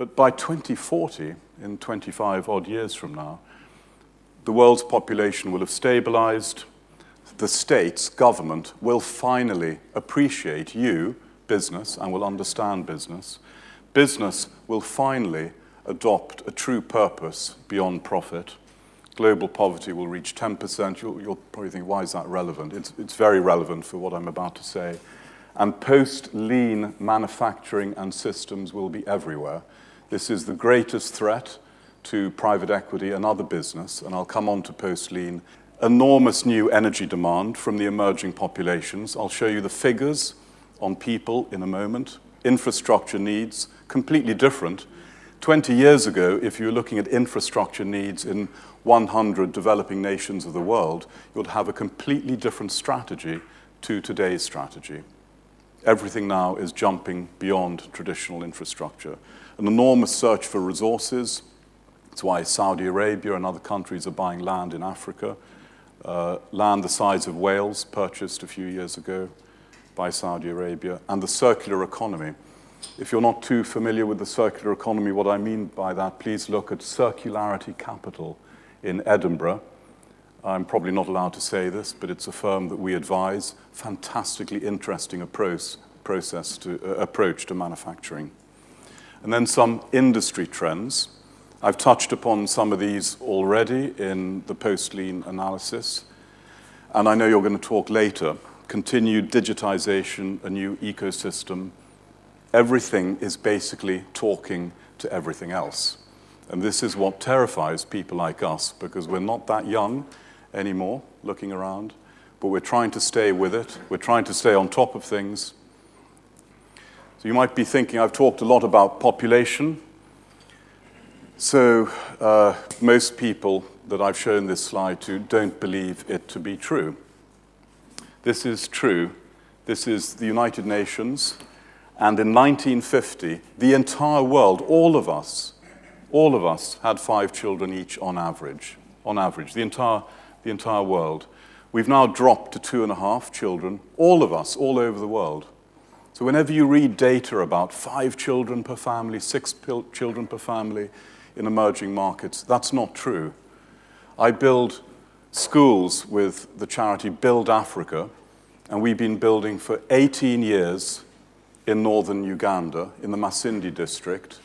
But by 2040, in 25 odd years from now, the world's population will have stabilized. The states, government, will finally appreciate you, business, and will understand business. Business will finally adopt a true purpose beyond profit. Global poverty will reach 10%. You'll probably think, why is that relevant? It's very relevant for what I'm about to say. And post-lean manufacturing and systems will be everywhere. This is the greatest threat to private equity and other business, and I'll come on to post-lean. Enormous new energy demand from the emerging populations. I'll show you the figures on people in a moment. Infrastructure needs, completely different. 20 years ago, if you were looking at infrastructure needs in 100 developing nations of the world, you'd have a completely different strategy to today's strategy. Everything now is jumping beyond traditional infrastructure. An enormous search for resources. That's why Saudi Arabia and other countries are buying land in Africa. Land the size of Wales, purchased a few years ago by Saudi Arabia. And the circular economy. If you're not too familiar with the circular economy, what I mean by that, please look at Circularity Capital in Edinburgh. I'm probably not allowed to say this, but it's a firm that we advise. Fantastically interesting approach to manufacturing. And then some industry trends. I've touched upon some of these already in the post-lean analysis, and I know you're going to talk later. Continued digitization, a new ecosystem. Everything is basically talking to everything else. And this is what terrifies people like us, because we're not that young anymore, looking around, but we're trying to stay with it. We're trying to stay on top of things. So you might be thinking, I've talked a lot about population. So most people that I've shown this slide to don't believe it to be true. This is true. This is the United Nations. And in 1950, the entire world, all of us had 5 children each on average. On average, the entire world. We've now dropped to 2.5 children, all of us, all over the world. So whenever you read data about 5 children per family, 6 children per family in emerging markets, that's not true. I build schools with the charity Build Africa, and we've been building for 18 years in northern Uganda, in the Masindi district.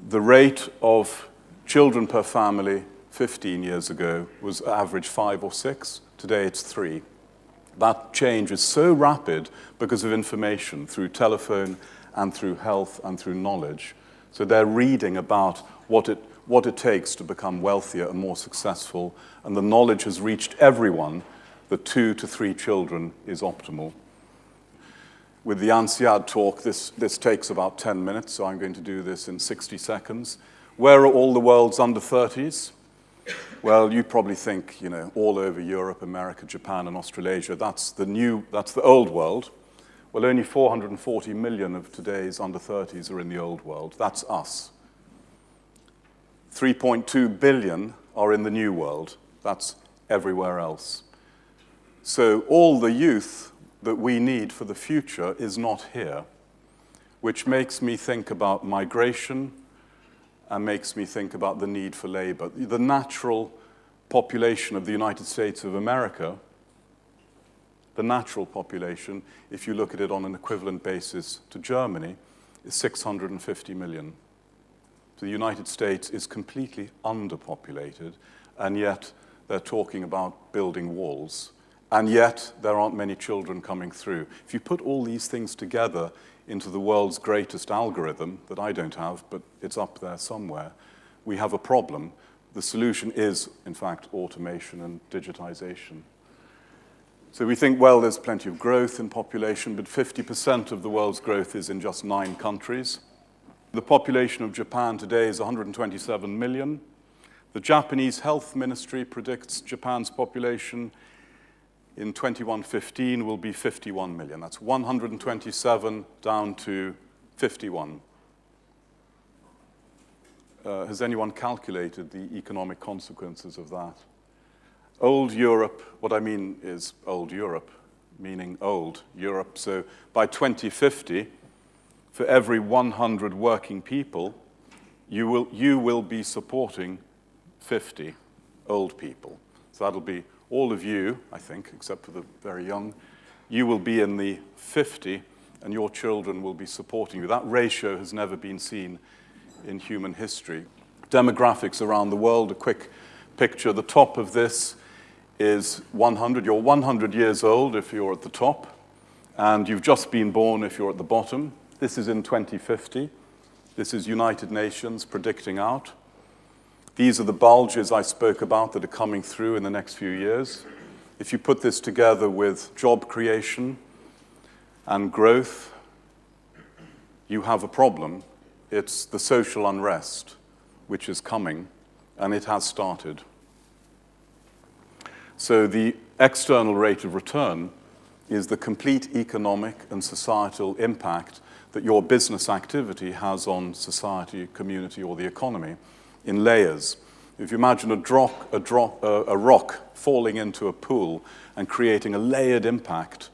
The rate of children per family 15 years ago was average 5 or 6. Today it's 3. That change is so rapid because of information through telephone and through health and through knowledge. So they're reading about what it takes to become wealthier and more successful, and the knowledge has reached everyone that 2 to 3 children is optimal. With the ANSIAD talk, this takes about 10 minutes, so I'm going to do this in 60 seconds. Where are all the world's under 30s? Well, you probably think, all over Europe, America, Japan, and Australasia. That's the old world. Well, only 440 million of today's under 30s are in the old world. That's us. 3.2 billion are in the new world. That's everywhere else. So all the youth that we need for the future is not here, which makes me think about migration and makes me think about the need for labor. The natural population of the United States of America, the natural population, if you look at it on an equivalent basis to Germany, is 650 million. So the United States is completely underpopulated, and yet they're talking about building walls. And yet, there aren't many children coming through. If you put all these things together into the world's greatest algorithm, that I don't have, but it's up there somewhere, we have a problem. The solution is, in fact, automation and digitization. So we think, well, there's plenty of growth in population, but 50% of the world's growth is in just 9 countries. The population of Japan today is 127 million. The Japanese Health Ministry predicts Japan's population in 2115 will be 51 million. That's 127 down to 51. Has anyone calculated the economic consequences of that? Old Europe, what I mean is old Europe, meaning old Europe. So by 2050, for every 100 working people, you will be supporting 50 old people. So that'll be all of you, I think, except for the very young. You will be in the 50, and your children will be supporting you. That ratio has never been seen in human history. Demographics around the world, a quick picture. The top of this is 100. You're 100 years old if you're at the top, and you've just been born if you're at the bottom. This is in 2050. This is United Nations predicting out. These are the bulges I spoke about that are coming through in the next few years. If you put this together with job creation and growth, you have a problem. It's the social unrest which is coming, and it has started. So the external rate of return is the complete economic and societal impact that your business activity has on society, community, or the economy in layers. If you imagine a rock falling into a pool and creating a layered impact,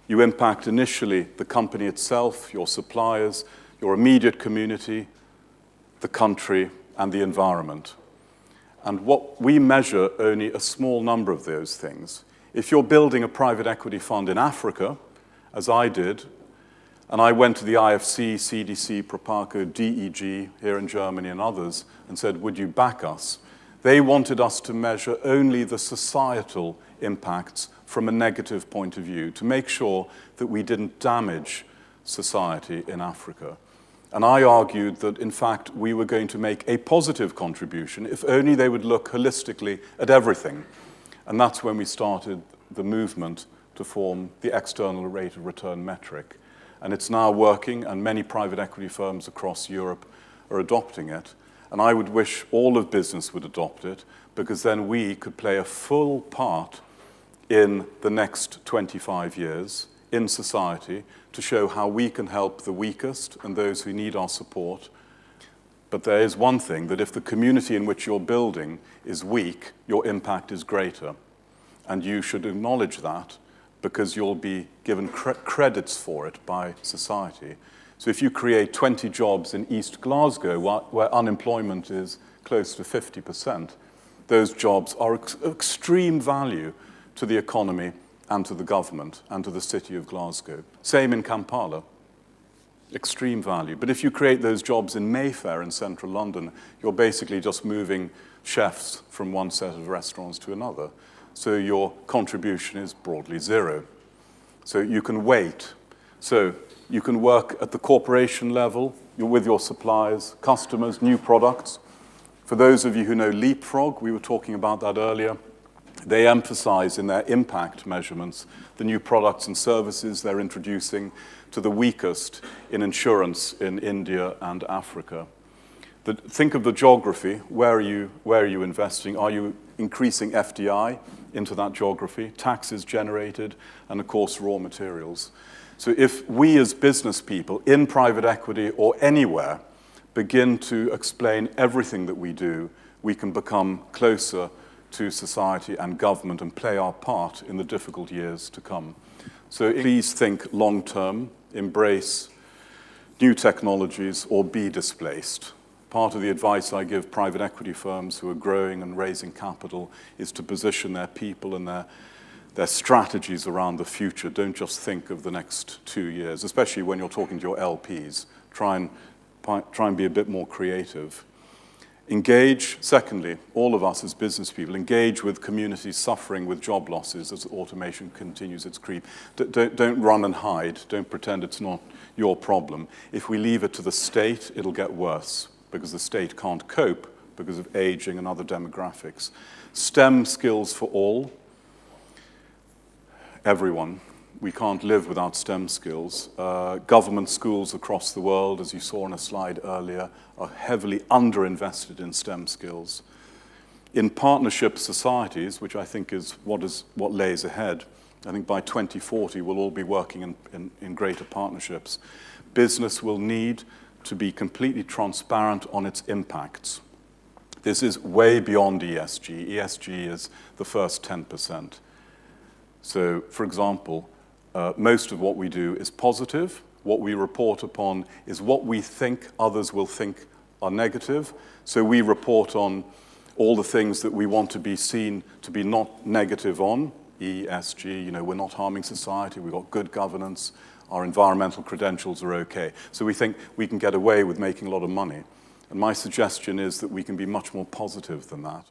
you impact initially the company itself, your suppliers, your immediate community, the country, and the environment. And what we measure only a small number of those things. If you're building a private equity fund in Africa, as I did, and I went to the IFC, CDC, Proparco, DEG here in Germany and others and said, would you back us? They wanted us to measure only the societal impacts from a negative point of view to make sure that we didn't damage society in Africa. And I argued that, in fact, we were going to make a positive contribution if only they would look holistically at everything. And that's when we started the movement to form the external rate of return metric. And it's now working, and many private equity firms across Europe are adopting it. And I would wish all of business would adopt it, because then we could play a full part in the next 25 years in society to show how we can help the weakest and those who need our support. But there is one thing, that if the community in which you're building is weak, your impact is greater. And you should acknowledge that, because you'll be given credits for it by society. So if you create 20 jobs in East Glasgow, where unemployment is close to 50%, those jobs are extreme value to the economy and to the government and to the city of Glasgow. Same in Kampala, extreme value. But if you create those jobs in Mayfair in central London, you're basically just moving chefs from one set of restaurants to another. So your contribution is broadly zero. So you can wait. So you can work at the corporation level, you're with your suppliers, customers, new products. For those of you who know Leapfrog, we were talking about that earlier, they emphasize in their impact measurements the new products and services they're introducing to the weakest in insurance in India and Africa. Think of the geography. Where are you investing? Are you increasing FDI into that geography, taxes generated, and of course raw materials? So if we as business people in private equity or anywhere begin to explain everything that we do, we can become closer to society and government and play our part in the difficult years to come. So please think long-term, embrace new technologies, or be displaced. Part of the advice I give private equity firms who are growing and raising capital is to position their people and their strategies around the future. Don't just think of the next 2 years, especially when you're talking to your LPs. Try and be a bit more creative. Engage, secondly, all of us as business people, engage with communities suffering with job losses as automation continues its creep. Don't run and hide. Don't pretend it's not your problem. If we leave it to the state, it'll get worse, because the state can't cope because of aging and other demographics. STEM skills for all, everyone. We can't live without STEM skills. Government schools across the world, as you saw on a slide earlier, are heavily underinvested in STEM skills. In partnership societies, which I think is what lays ahead, I think by 2040 we'll all be working in greater partnerships. Business will need to be completely transparent on its impacts. This is way beyond ESG. ESG is the first 10%. So, for example, most of what we do is positive, What we report upon is what we think others will think are negative. So we report on all the things that we want to be seen to be not negative on, ESG, we're not harming society, we've got good governance, our environmental credentials are okay. So we think we can get away with making a lot of money. And my suggestion is that we can be much more positive than that.